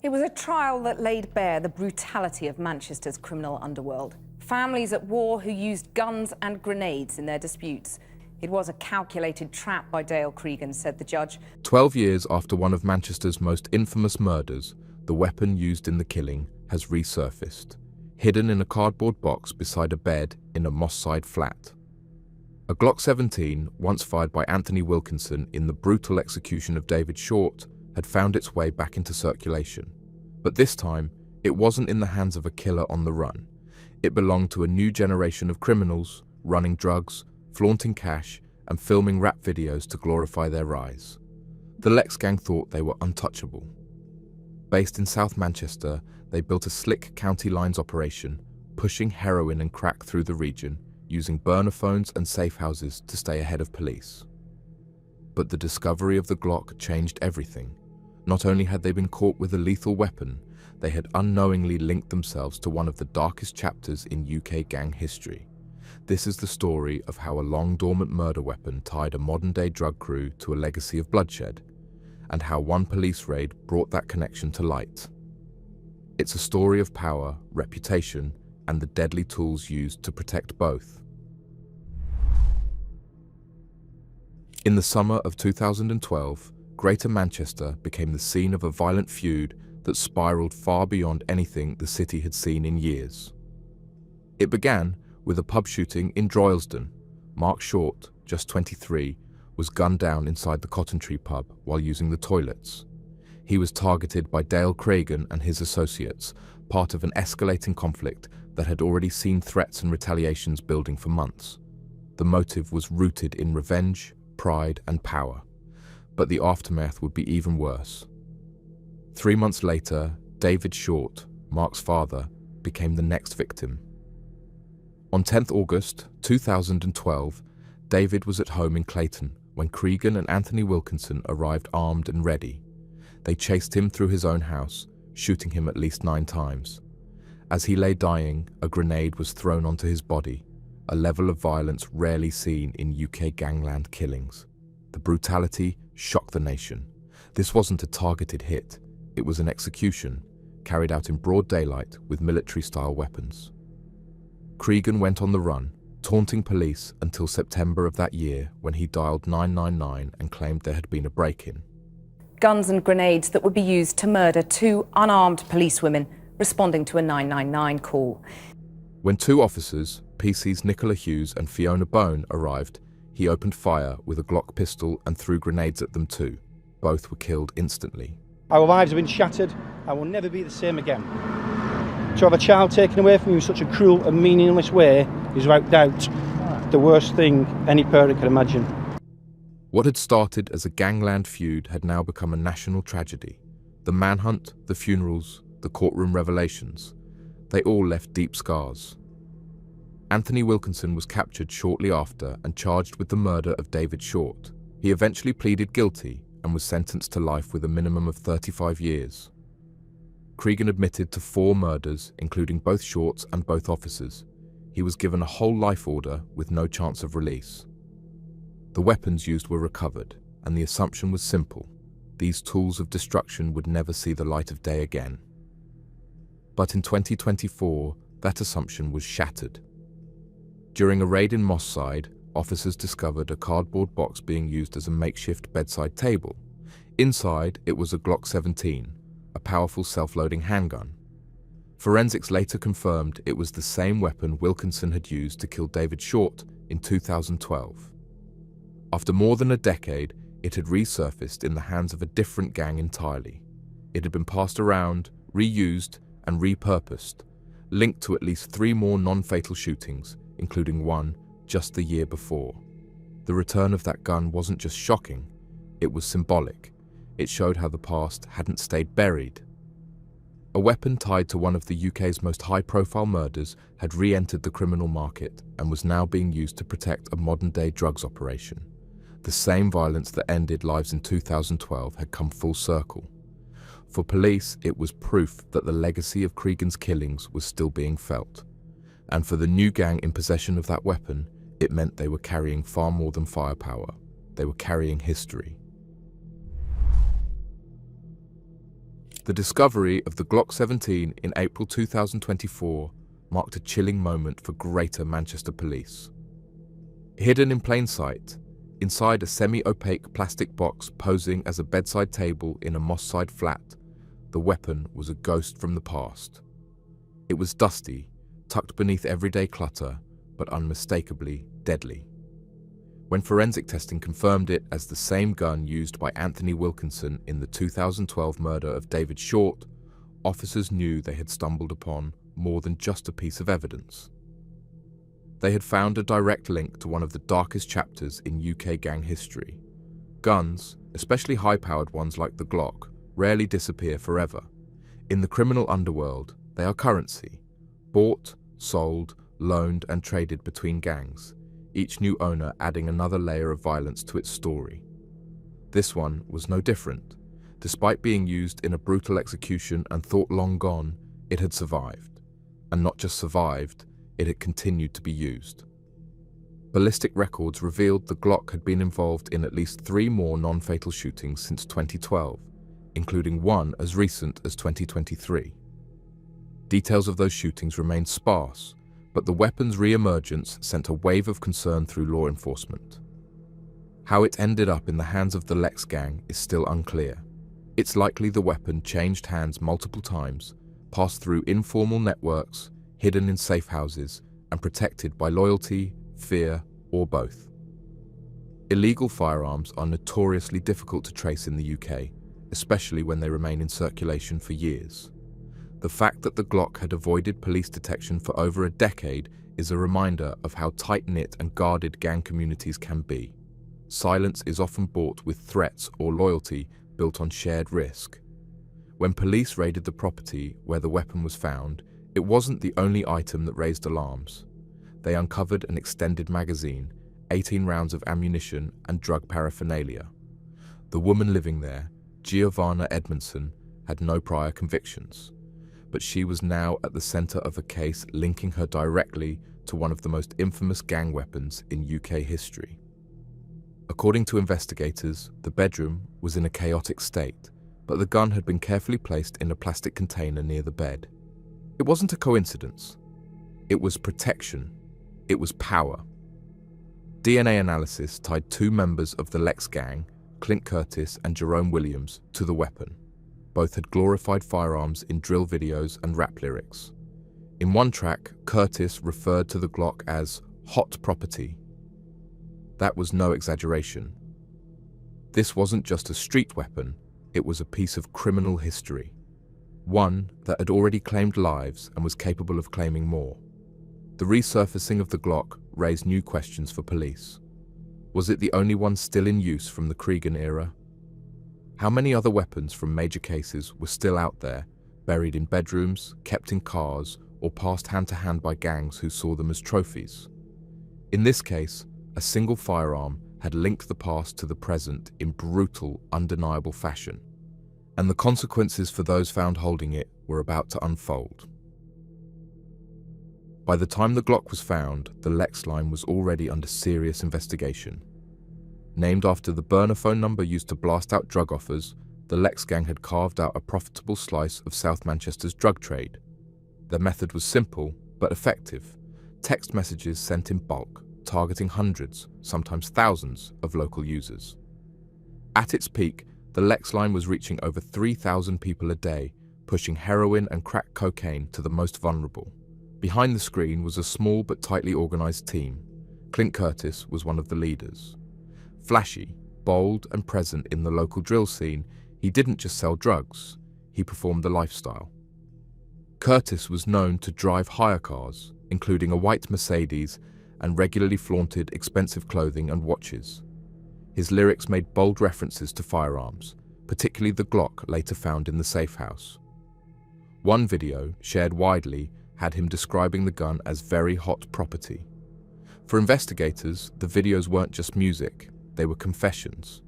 It was a trial that laid bare the brutality of Manchester's criminal underworld. Families at war who used guns and grenades in their disputes. It was a calculated trap by Dale Cregan, said the judge. 12 years after one of Manchester's most infamous murders, the weapon used in the killing has resurfaced, hidden in a cardboard box beside a bed in a Moss Side flat. A Glock 17, once fired by Anthony Wilkinson in the brutal execution of David Short, had found its way back into circulation. But this time, it wasn't in the hands of a killer on the run. It belonged to a new generation of criminals, running drugs, flaunting cash, and filming rap videos to glorify their rise. The Lex gang thought they were untouchable. Based in South Manchester, they built a slick county lines operation, pushing heroin and crack through the region, using burner phones and safe houses to stay ahead of police. But the discovery of the Glock changed everything. Not only had they been caught with a lethal weapon, they had unknowingly linked themselves to one of the darkest chapters in UK gang history. This is the story of how a long-dormant murder weapon tied a modern-day drug crew to a legacy of bloodshed, and how one police raid brought that connection to light. It's a story of power, reputation, and the deadly tools used to protect both. In the summer of 2012, Greater Manchester became the scene of a violent feud that spiraled far beyond anything the city had seen in years. It began with a pub shooting in Droylsden. Mark Short, just 23, was gunned down inside the Cotton Tree pub while using the toilets. He was targeted by Dale Cregan and his associates, part of an escalating conflict that had already seen threats and retaliations building for months. The motive was rooted in revenge, pride, and power. But the aftermath would be even worse. 3 months later, David Short, Mark's father, became the next victim. On 10th August 2012, David was at home in Clayton when Cregan and Anthony Wilkinson arrived armed and ready. They chased him through his own house, shooting him at least 9 times. As he lay dying, a grenade was thrown onto his body, a level of violence rarely seen in UK gangland killings. The brutality shocked the nation. This wasn't a targeted hit, it was an execution, carried out in broad daylight with military-style weapons. Cregan went on the run, taunting police until September of that year when he dialed 999 and claimed there had been a break-in. Guns and grenades that would be used to murder 2 unarmed policewomen responding to a 999 call. When 2 officers, PCs Nicola Hughes and Fiona Bone, arrived, he opened fire with a Glock pistol and threw grenades at them too. Both were killed instantly. Our lives have been shattered. I will never be the same again. To have a child taken away from you in such a cruel and meaningless way is without doubt the worst thing any parent can imagine. What had started as a gangland feud had now become a national tragedy. The manhunt, the funerals, the courtroom revelations, they all left deep scars. Anthony Wilkinson was captured shortly after and charged with the murder of David Short. He eventually pleaded guilty and was sentenced to life with a minimum of 35 years. Cregan admitted to 4 murders, including both Shorts and both officers. He was given a whole life order with no chance of release. The weapons used were recovered, and the assumption was simple. These tools of destruction would never see the light of day again. But in 2024, that assumption was shattered. During a raid in Moss Side, officers discovered a cardboard box being used as a makeshift bedside table. Inside, it was a Glock 17, a powerful self-loading handgun. Forensics later confirmed it was the same weapon Wilkinson had used to kill David Short in 2012. After more than a decade, it had resurfaced in the hands of a different gang entirely. It had been passed around, reused, and repurposed, linked to at least 3 more non-fatal shootings, including one just the year before. The return of that gun wasn't just shocking, it was symbolic. It showed how the past hadn't stayed buried. A weapon tied to one of the UK's most high-profile murders had re-entered the criminal market and was now being used to protect a modern-day drugs operation. The same violence that ended lives in 2012 had come full circle. For police, it was proof that the legacy of Cregan's killings was still being felt. And for the new gang in possession of that weapon, it meant they were carrying far more than firepower. They were carrying history. The discovery of the Glock 17 in April 2024 marked a chilling moment for Greater Manchester Police. Hidden in plain sight, inside a semi-opaque plastic box posing as a bedside table in a Moss-side flat, the weapon was a ghost from the past. It was dusty, tucked beneath everyday clutter, but unmistakably deadly. When forensic testing confirmed it as the same gun used by Anthony Wilkinson in the 2012 murder of David Short, officers knew they had stumbled upon more than just a piece of evidence. They had found a direct link to one of the darkest chapters in UK gang history. Guns, especially high-powered ones like the Glock, rarely disappear forever. In the criminal underworld, they are currency, bought, sold, loaned and traded between gangs, each new owner adding another layer of violence to its story. This one was no different. Despite being used in a brutal execution and thought long gone, it had survived. And not just survived, it had continued to be used. Ballistic records revealed the Glock had been involved in at least 3 more non-fatal shootings since 2012, including one as recent as 2023. Details of those shootings remained sparse, but the weapon's re-emergence sent a wave of concern through law enforcement. How it ended up in the hands of the Lex gang is still unclear. It's likely the weapon changed hands multiple times, passed through informal networks, hidden in safe houses, and protected by loyalty, fear, or both. Illegal firearms are notoriously difficult to trace in the UK, especially when they remain in circulation for years. The fact that the Glock had avoided police detection for over a decade is a reminder of how tight-knit and guarded gang communities can be. Silence is often bought with threats or loyalty built on shared risk. When police raided the property where the weapon was found, it wasn't the only item that raised alarms. They uncovered an extended magazine, 18 rounds of ammunition, and drug paraphernalia. The woman living there, Giovanna Edmondson, had no prior convictions, but she was now at the center of a case linking her directly to one of the most infamous gang weapons in UK history. According to investigators, the bedroom was in a chaotic state, but the gun had been carefully placed in a plastic container near the bed. It wasn't a coincidence. It was protection. It was power. DNA analysis tied 2 members of the Lex gang, Clint Curtis and Jerome Williams, to the weapon. Both had glorified firearms in drill videos and rap lyrics. In one track, Curtis referred to the Glock as hot property. That was no exaggeration. This wasn't just a street weapon, it was a piece of criminal history. One that had already claimed lives and was capable of claiming more. The resurfacing of the Glock raised new questions for police. Was it the only one still in use from the Cregan era? How many other weapons from major cases were still out there, buried in bedrooms, kept in cars, or passed hand to hand by gangs who saw them as trophies? In this case, a single firearm had linked the past to the present in brutal, undeniable fashion, and the consequences for those found holding it were about to unfold. By the time the Glock was found, the Lex line was already under serious investigation. Named after the burner phone number used to blast out drug offers, the Lex gang had carved out a profitable slice of South Manchester's drug trade. Their method was simple, but effective. Text messages sent in bulk, targeting hundreds, sometimes thousands, of local users. At its peak, the Lex line was reaching over 3,000 people a day, pushing heroin and crack cocaine to the most vulnerable. Behind the screen was a small but tightly organized team. Clint Curtis was one of the leaders. Flashy, bold, and present in the local drill scene, he didn't just sell drugs, he performed the lifestyle. Curtis was known to drive hire cars, including a white Mercedes, and regularly flaunted expensive clothing and watches. His lyrics made bold references to firearms, particularly the Glock later found in the safe house. One video, shared widely, had him describing the gun as very hot property. For investigators, the videos weren't just music, they were confessions.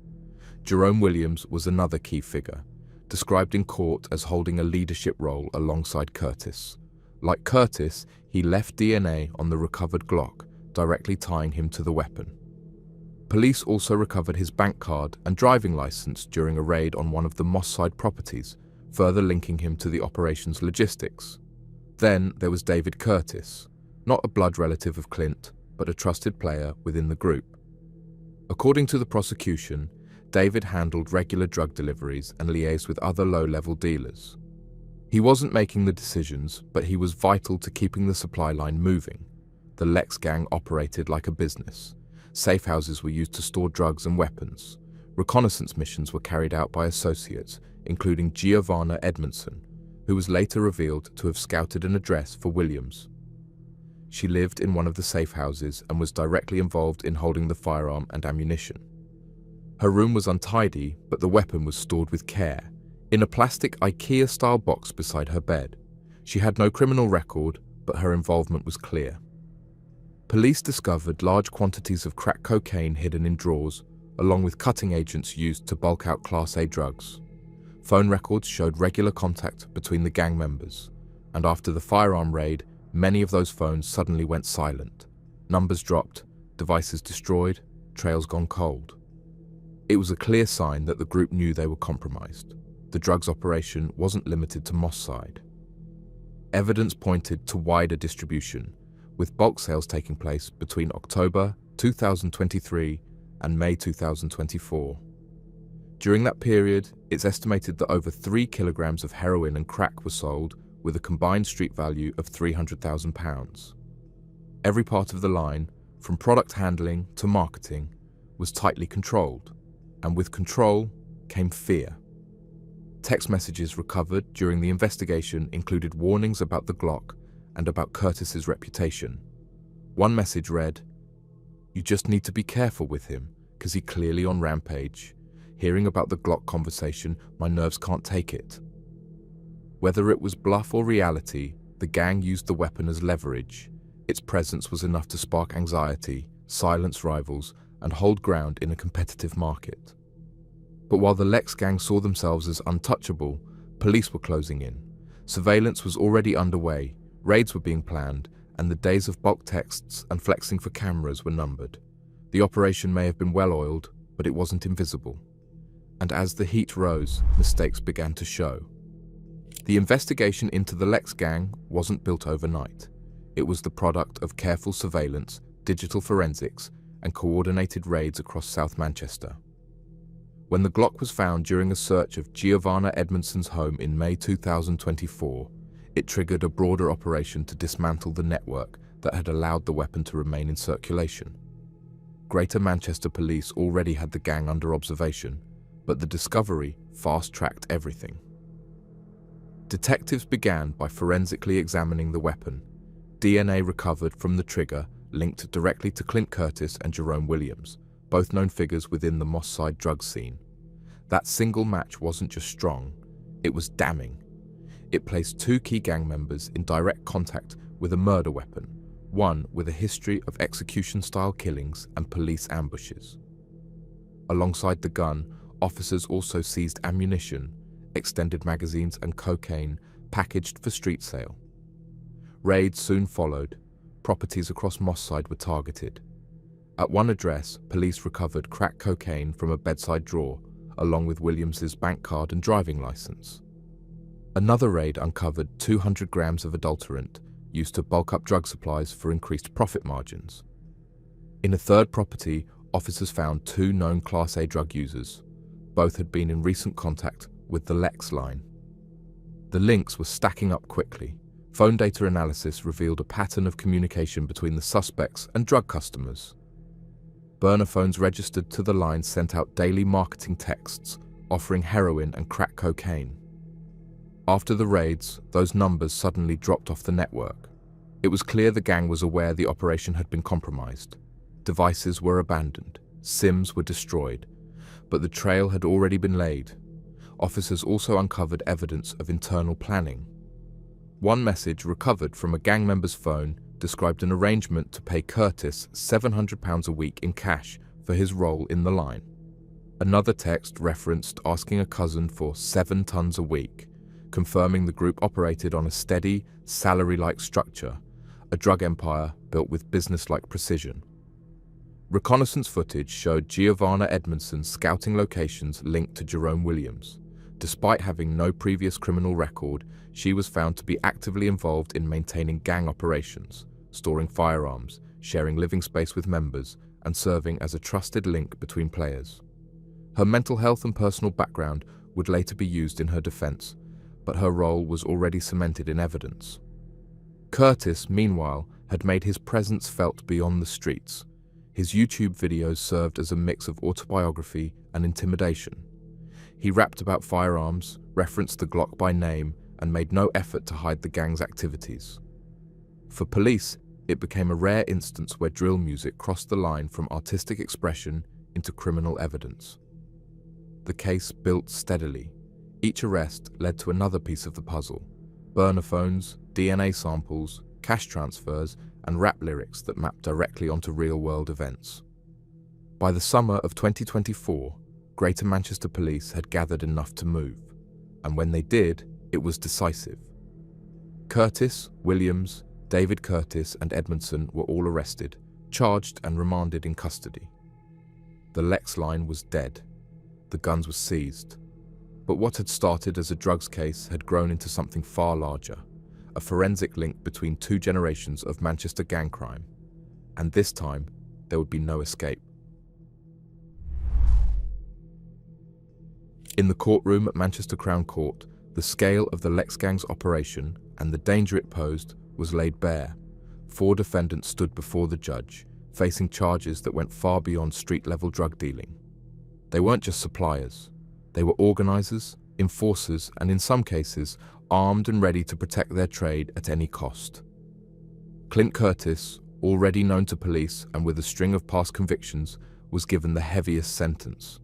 Jerome Williams was another key figure, described in court as holding a leadership role alongside Curtis. Like Curtis, he left DNA on the recovered Glock, directly tying him to the weapon. Police also recovered his bank card and driving license during a raid on one of the Moss-side properties, further linking him to the operation's logistics. Then there was David Curtis, not a blood relative of Clint, but a trusted player within the group. According to the prosecution, David handled regular drug deliveries and liaised with other low-level dealers. He wasn't making the decisions, but he was vital to keeping the supply line moving. The Lex gang operated like a business. Safe houses were used to store drugs and weapons. Reconnaissance missions were carried out by associates, including Giovanna Edmondson, who was later revealed to have scouted an address for Williams. She lived in one of the safe houses and was directly involved in holding the firearm and ammunition. Her room was untidy, but the weapon was stored with care, in a plastic IKEA-style box beside her bed. She had no criminal record, but her involvement was clear. Police discovered large quantities of crack cocaine hidden in drawers, along with cutting agents used to bulk out Class A drugs. Phone records showed regular contact between the gang members, and after the firearm raid, many of those phones suddenly went silent. Numbers dropped, devices destroyed, trails gone cold. It was a clear sign that the group knew they were compromised. The drugs operation wasn't limited to Moss Side. Evidence pointed to wider distribution, with bulk sales taking place between October 2023 and May 2024. During that period, it's estimated that over 3 kilograms of heroin and crack were sold, with a combined street value of £300,000. Every part of the line, from product handling to marketing, was tightly controlled, and with control came fear. Text messages recovered during the investigation included warnings about the Glock and about Curtis's reputation. One message read, "You just need to be careful with him, because he's clearly on rampage. Hearing about the Glock conversation, my nerves can't take it." Whether it was bluff or reality, the gang used the weapon as leverage. Its presence was enough to spark anxiety, silence rivals, and hold ground in a competitive market. But while the Lex gang saw themselves as untouchable, police were closing in. Surveillance was already underway, raids were being planned, and the days of bulk texts and flexing for cameras were numbered. The operation may have been well-oiled, but it wasn't invisible. And as the heat rose, mistakes began to show. The investigation into the Lex gang wasn't built overnight. It was the product of careful surveillance, digital forensics, and coordinated raids across South Manchester. When the Glock was found during a search of Giovanna Edmondson's home in May 2024, it triggered a broader operation to dismantle the network that had allowed the weapon to remain in circulation. Greater Manchester Police already had the gang under observation, but the discovery fast-tracked everything. Detectives began by forensically examining the weapon. DNA recovered from the trigger linked directly to Clint Curtis and Jerome Williams, both known figures within the Moss Side drug scene. That single match wasn't just strong, it was damning. It placed 2 key gang members in direct contact with a murder weapon, one with a history of execution-style killings and police ambushes. Alongside the gun, officers also seized ammunition, extended magazines and cocaine packaged for street sale. Raids soon followed. Properties across Moss Side were targeted. At one address, police recovered crack cocaine from a bedside drawer, along with Williams's bank card and driving license. Another raid uncovered 200 grams of adulterant used to bulk up drug supplies for increased profit margins. In a third property, officers found 2 known Class A drug users. Both had been in recent contact with the Lex line. The links were stacking up quickly. Phone data analysis revealed a pattern of communication between the suspects and drug customers. Burner phones registered to the line sent out daily marketing texts offering heroin and crack cocaine. After the raids, those numbers suddenly dropped off the network. It was clear the gang was aware the operation had been compromised. Devices were abandoned, SIMs were destroyed, but the trail had already been laid. Officers also uncovered evidence of internal planning. One message recovered from a gang member's phone described an arrangement to pay Curtis £700 a week in cash for his role in the line. Another text referenced asking a cousin for 7 tons a week, confirming the group operated on a steady, salary-like structure, a drug empire built with business-like precision. Reconnaissance footage showed Giovanna Edmondson scouting locations linked to Jerome Williams. Despite having no previous criminal record, she was found to be actively involved in maintaining gang operations, storing firearms, sharing living space with members, and serving as a trusted link between players. Her mental health and personal background would later be used in her defense, but her role was already cemented in evidence. Curtis, meanwhile, had made his presence felt beyond the streets. His YouTube videos served as a mix of autobiography and intimidation. He rapped about firearms, referenced the Glock by name, and made no effort to hide the gang's activities. For police, it became a rare instance where drill music crossed the line from artistic expression into criminal evidence. The case built steadily. Each arrest led to another piece of the puzzle: burner phones, DNA samples, cash transfers, and rap lyrics that mapped directly onto real-world events. By the summer of 2024, Greater Manchester Police had gathered enough to move, and when they did, it was decisive. Curtis, Williams, David Curtis, and Edmondson were all arrested, charged and remanded in custody. The Lex line was dead. The guns were seized. But what had started as a drugs case had grown into something far larger, a forensic link between two generations of Manchester gang crime. And this time, there would be no escape. In the courtroom at Manchester Crown Court, the scale of the Lex gang's operation and the danger it posed was laid bare. 4 defendants stood before the judge, facing charges that went far beyond street-level drug dealing. They weren't just suppliers. They were organizers, enforcers, and in some cases, armed and ready to protect their trade at any cost. Clint Curtis, already known to police and with a string of past convictions, was given the heaviest sentence.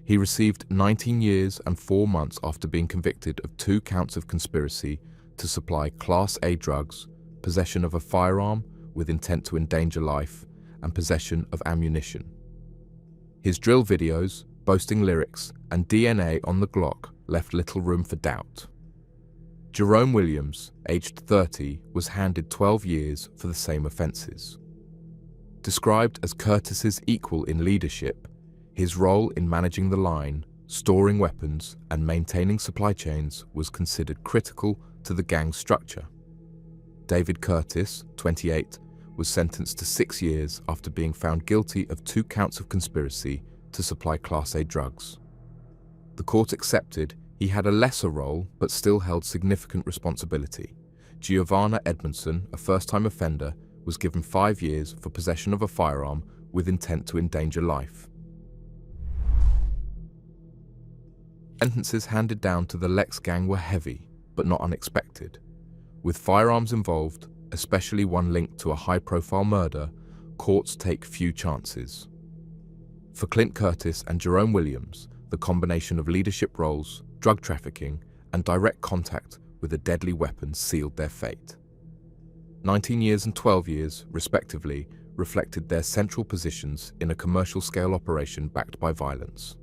He received 19 years and 4 months after being convicted of 2 counts of conspiracy to supply Class A drugs, possession of a firearm with intent to endanger life, and possession of ammunition. His drill videos, boasting lyrics, and DNA on the Glock left little room for doubt. Jerome Williams, aged 30, was handed 12 years for the same offences. Described as Curtis's equal in leadership, his role in managing the line, storing weapons, and maintaining supply chains was considered critical to the gang's structure. David Curtis, 28, was sentenced to 6 years after being found guilty of 2 counts of conspiracy to supply Class A drugs. The court accepted he had a lesser role but still held significant responsibility. Giovanna Edmondson, a first-time offender, was given 5 years for possession of a firearm with intent to endanger life. Sentences handed down to the Lex gang were heavy, but not unexpected. With firearms involved, especially one linked to a high-profile murder, courts take few chances. For Clint Curtis and Jerome Williams, the combination of leadership roles, drug trafficking, and direct contact with a deadly weapon sealed their fate. 19 years and 12 years, respectively, reflected their central positions in a commercial-scale operation backed by violence.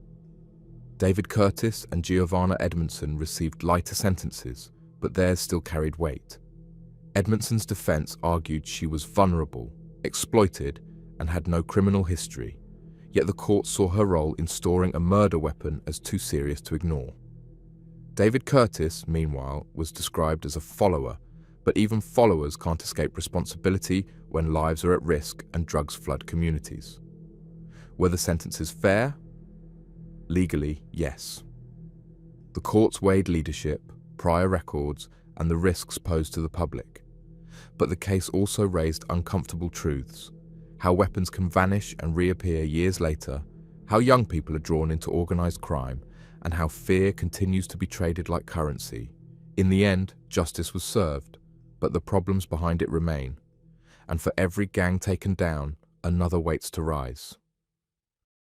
David Curtis and Giovanna Edmondson received lighter sentences, but theirs still carried weight. Edmondson's defense argued she was vulnerable, exploited, and had no criminal history, yet the court saw her role in storing a murder weapon as too serious to ignore. David Curtis, meanwhile, was described as a follower, but even followers can't escape responsibility when lives are at risk and drugs flood communities. Were the sentences fair? Legally, yes. The courts weighed leadership, prior records, and the risks posed to the public. But the case also raised uncomfortable truths: how weapons can vanish and reappear years later, how young people are drawn into organized crime, and how fear continues to be traded like currency. In the end, justice was served, but the problems behind it remain. And for every gang taken down, another waits to rise.